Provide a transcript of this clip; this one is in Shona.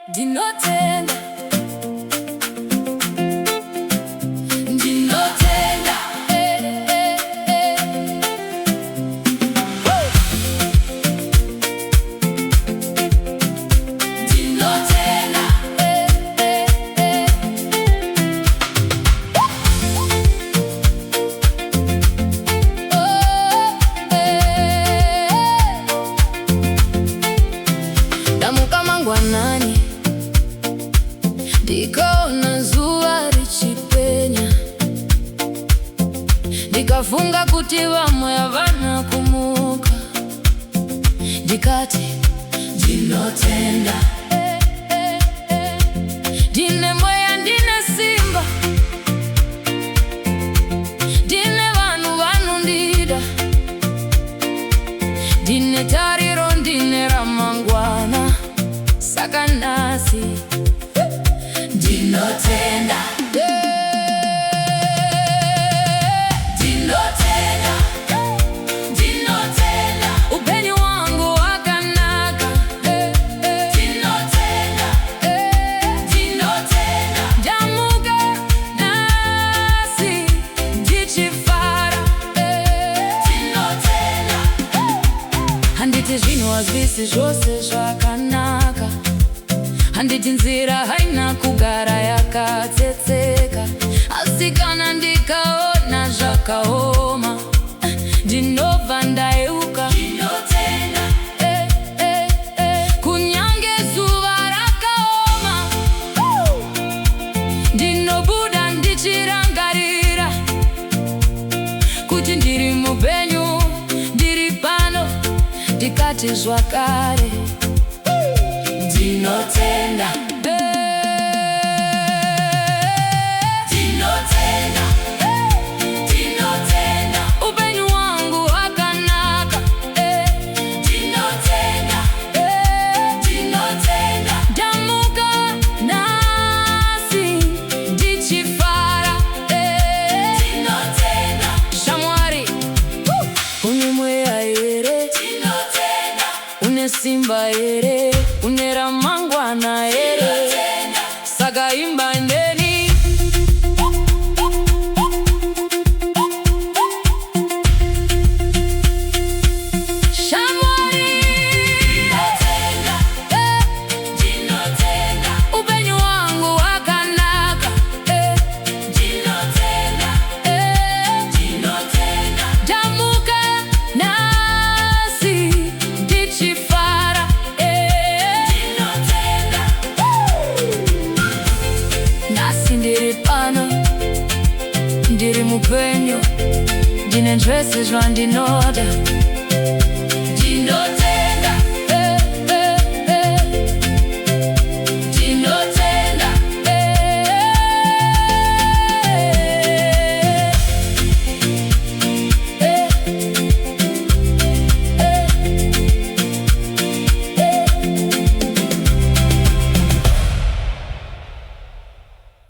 Ndinotenda, ndamuka mangwanani ndikaona zuva richipenya, ndikafunga kuti vamwe havana kumuka. Ndikati ndinotenda, ndine mweya, ndine simba, ndine vanhu vanondida, ndine tariro, ndine ramangwana. Saka nhasi ndinotenda, ndinotenda, ndinotenda, upenyu hwangu hwakanaka. Ndinotenda, ndinotenda, ndamuka nhasi ndichifara. Ndinotenda, handiti zvinhu hazvisi zvose zvakanaka, handiti nzira haina kugara yakatsetseka, asi kana ndikaona zvakaoma ndinobva ndayeuka. Ndinotenda, kunyange zuva rakaoma, ndinobuda ndichirangarira kuti ndiri mupenyu, ndiri pano, ndikati zvakare ndinotenda, ndinotenda, ndinotenda, upenyu hwangu hwakanaka. Ndinotenda, ndinotenda, ndamuka nhasi ndichifara. Ndinotenda, shamwari, une mweya here? Ndinotenda, une simba here? Une ramangwana here? Saka imba ndeni. Shamwari, ndinotenda, ndinotenda, upenyu hwangu hwakanaka. Ndinotenda, ndinotenda, ndamuka nhasi ndichifara. Nhasi ndiri pano, ndiri mupenyu, ndine zvese zvandinoda.